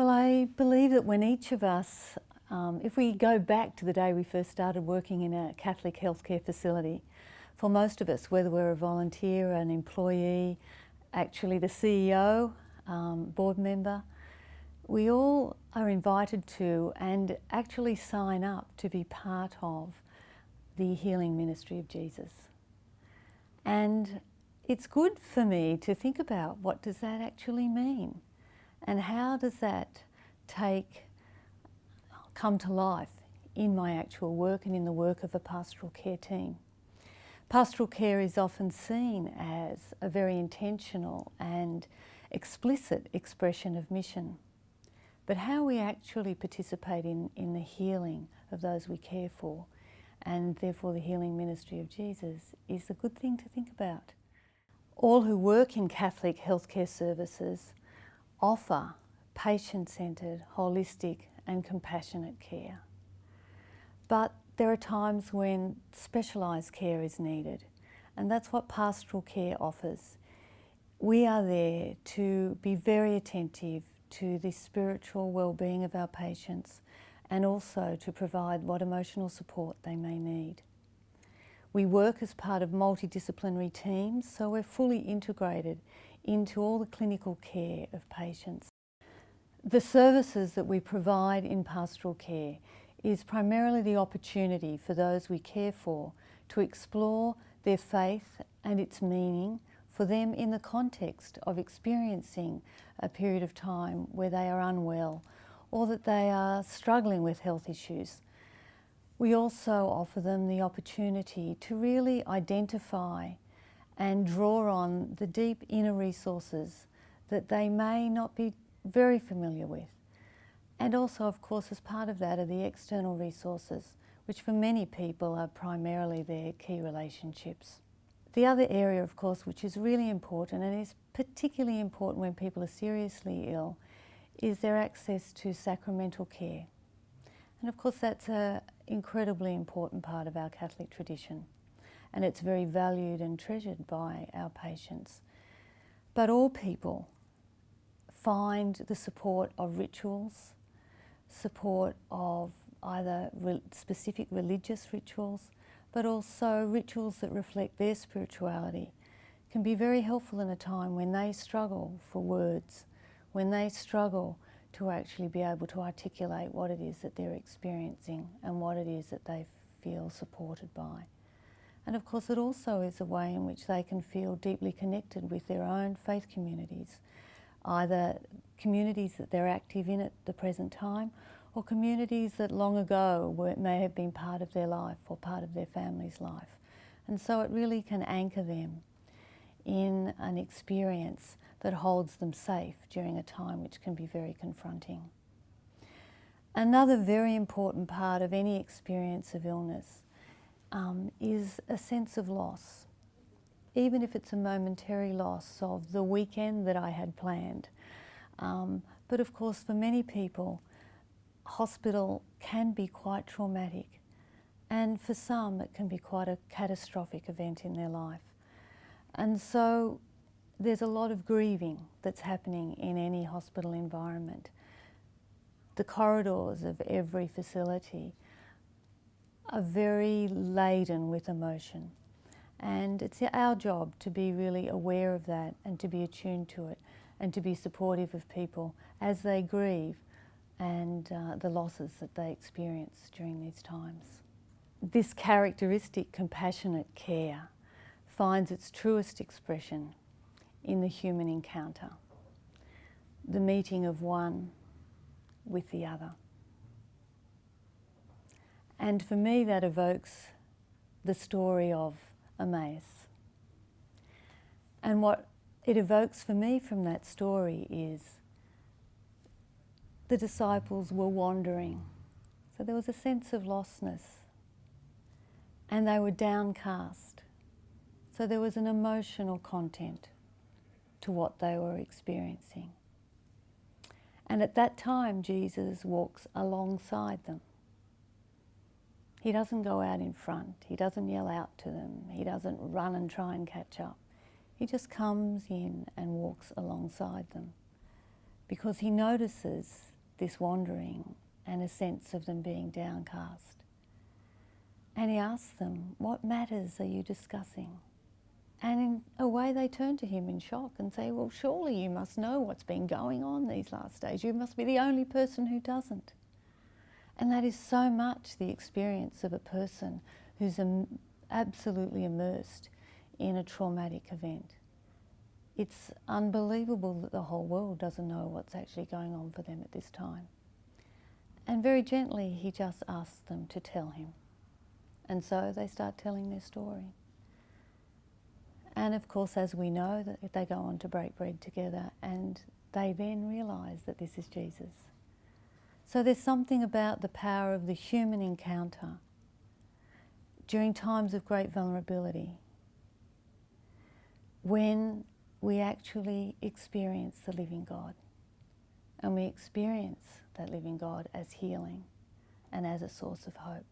Well, I believe that when each of us, if we go back to the day we first started working in a Catholic healthcare facility, for most of us, whether we're a volunteer, an employee, actually the CEO, board member, we all are invited to and actually sign up to be part of the healing ministry of Jesus. And it's good for me to think about what does that actually mean and how does that come to life in my actual work and in the work of a pastoral care team. Pastoral care is often seen as a very intentional and explicit expression of mission. But how we actually participate in the healing of those we care for, and therefore the healing ministry of Jesus, is a good thing to think about. All who work in Catholic healthcare services offer patient-centred, holistic and compassionate care. But there are times when specialised care is needed, and that's what pastoral care offers. We are there to be very attentive to the spiritual well-being of our patients and also to provide what emotional support they may need. We work as part of multidisciplinary teams, so we're fully integrated into all the clinical care of patients. The services that we provide in pastoral care is primarily the opportunity for those we care for to explore their faith and its meaning for them in the context of experiencing a period of time where they are unwell or that they are struggling with health issues. We also offer them the opportunity to really identify and draw on the deep inner resources that they may not be very familiar with. And also, of course, as part of that are the external resources, which for many people are primarily their key relationships. The other area, of course, which is really important and is particularly important when people are seriously ill, is their access to sacramental care. And of course, that's an incredibly important part of our Catholic tradition, and it's very valued and treasured by our patients. But all people find the support of rituals, support of either specific religious rituals, but also rituals that reflect their spirituality, can be very helpful in a time when they struggle for words, when they struggle to actually be able to articulate what it is that they're experiencing and what it is that they feel supported by. And of course it also is a way in which they can feel deeply connected with their own faith communities, either communities that they're active in at the present time or communities that long ago may have been part of their life or part of their family's life. And so it really can anchor them in an experience that holds them safe during a time which can be very confronting. Another very important part of any experience of illness is a sense of loss, even if it's a momentary loss of the weekend that I had planned. But of course, for many people, hospital can be quite traumatic, and for some it can be quite a catastrophic event in their life. And so there's a lot of grieving that's happening in any hospital environment. The corridors of every facility are very laden with emotion, and it's our job to be really aware of that and to be attuned to it and to be supportive of people as they grieve and the losses that they experience during these times. This characteristic compassionate care finds its truest expression in the human encounter, the meeting of one with the other. And for me that evokes the story of Emmaus. And what it evokes for me from that story is the disciples were wandering. So there was a sense of lostness, and they were downcast. So there was an emotional content to what they were experiencing. And at that time, Jesus walks alongside them. He doesn't go out in front. He doesn't yell out to them. He doesn't run and try and catch up. He just comes in and walks alongside them because he notices this wandering and a sense of them being downcast. And he asked them, "What matters are you discussing?" And in a way they turn to him in shock and say, "Well, surely you must know what's been going on these last days. You must be the only person who doesn't." And that is so much the experience of a person who's absolutely immersed in a traumatic event. It's unbelievable that the whole world doesn't know what's actually going on for them at this time. And very gently he just asks them to tell him. And so they start telling their story. And of course, as we know, that they go on to break bread together, and they then realise that this is Jesus. So there's something about the power of the human encounter during times of great vulnerability, when we actually experience the living God, and we experience that living God as healing and as a source of hope.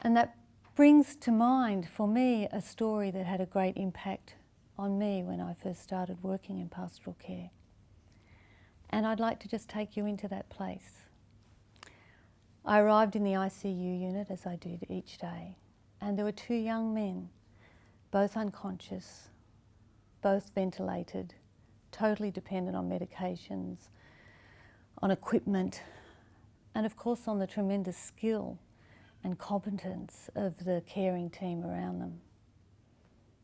And that brings to mind for me a story that had a great impact on me when I first started working in pastoral care. And I'd like to just take you into that place. I arrived in the ICU unit, as I did each day, and there were two young men, both unconscious, both ventilated, totally dependent on medications, on equipment, and of course on the tremendous skill and competence of the caring team around them.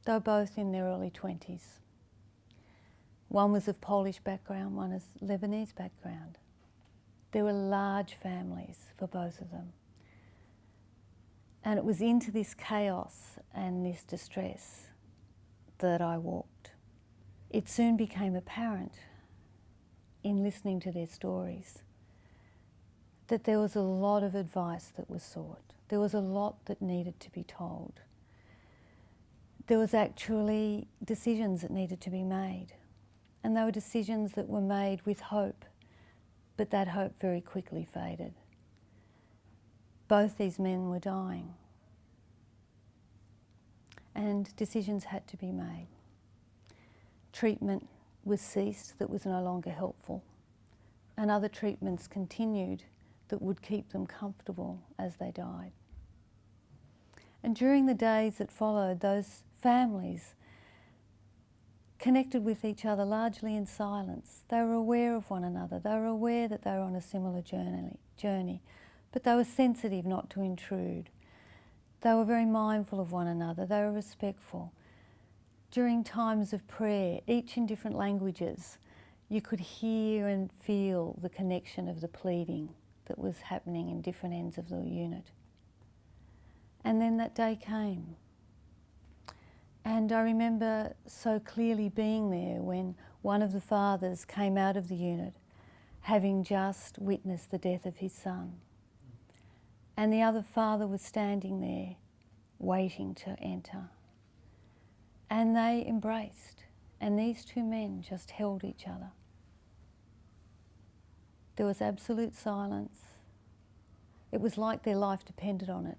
They were both in their early 20s. One was of Polish background, one is Lebanese background. There were large families for both of them. And it was into this chaos and this distress that I walked. It soon became apparent in listening to their stories that there was a lot of advice that was sought. There was a lot that needed to be told. There was actually decisions that needed to be made. And they were decisions that were made with hope, but that hope very quickly faded. Both these men were dying, and decisions had to be made. Treatment was ceased that was no longer helpful, and other treatments continued that would keep them comfortable as they died. And during the days that followed, those families connected with each other largely in silence. They were aware of one another. They were aware that they were on a similar journey, but they were sensitive not to intrude. They were very mindful of one another. They were respectful. During times of prayer, each in different languages, you could hear and feel the connection of the pleading that was happening in different ends of the unit. And then that day came. And I remember so clearly being there when one of the fathers came out of the unit, having just witnessed the death of his son. And the other father was standing there, waiting to enter. And they embraced, and these two men just held each other. There was absolute silence. It was like their life depended on it.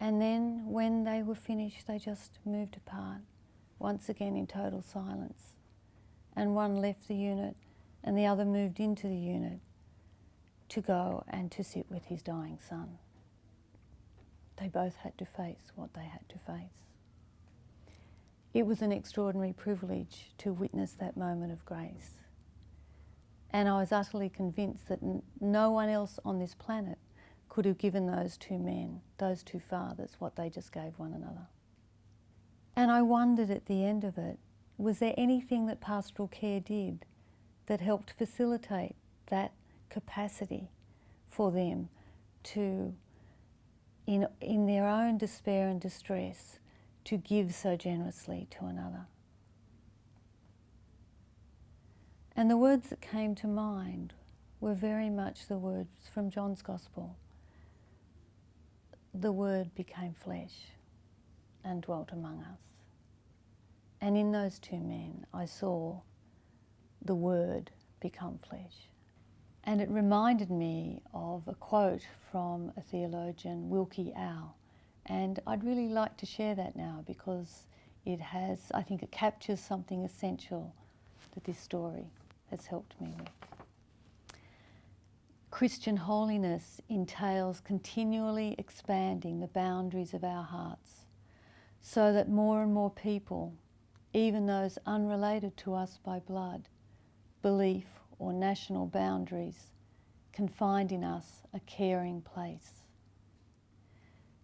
And then when they were finished, they just moved apart, once again in total silence. And one left the unit and the other moved into the unit to go and to sit with his dying son. They both had to face what they had to face. It was an extraordinary privilege to witness that moment of grace. And I was utterly convinced that no one else on this planet could have given those two men, those two fathers, what they just gave one another. And I wondered at the end of it, was there anything that pastoral care did that helped facilitate that capacity for them to, in their own despair and distress, to give so generously to another? And the words that came to mind were very much the words from John's Gospel. The Word became flesh and dwelt among us. And in those two men, I saw the Word become flesh. And it reminded me of a quote from a theologian, Wilkie Owl. And I'd really like to share that now because I think it captures something essential that this story has helped me with. Christian holiness entails continually expanding the boundaries of our hearts so that more and more people, even those unrelated to us by blood, belief or national boundaries, can find in us a caring place.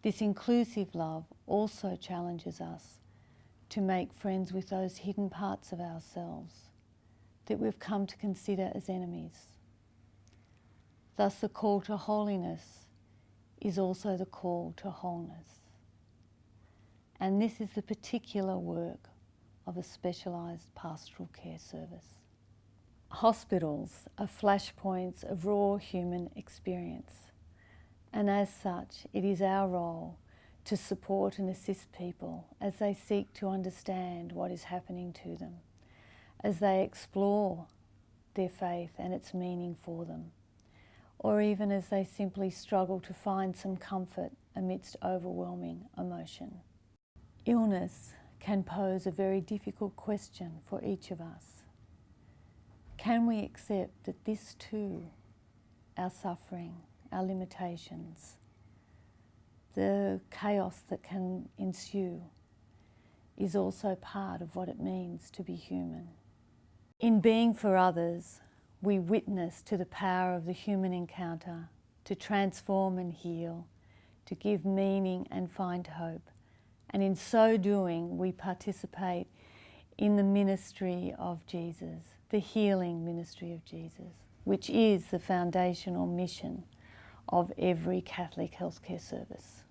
This inclusive love also challenges us to make friends with those hidden parts of ourselves that we've come to consider as enemies. Thus, the call to holiness is also the call to wholeness. And this is the particular work of a specialised pastoral care service. Hospitals are flashpoints of raw human experience, and as such, it is our role to support and assist people as they seek to understand what is happening to them, as they explore their faith and its meaning for them, or even as they simply struggle to find some comfort amidst overwhelming emotion. Illness can pose a very difficult question for each of us. Can we accept that this too, our suffering, our limitations, the chaos that can ensue, is also part of what it means to be human? In being for others, we witness to the power of the human encounter to transform and heal, to give meaning and find hope. And in so doing, we participate in the ministry of Jesus, the healing ministry of Jesus, which is the foundational mission of every Catholic healthcare service.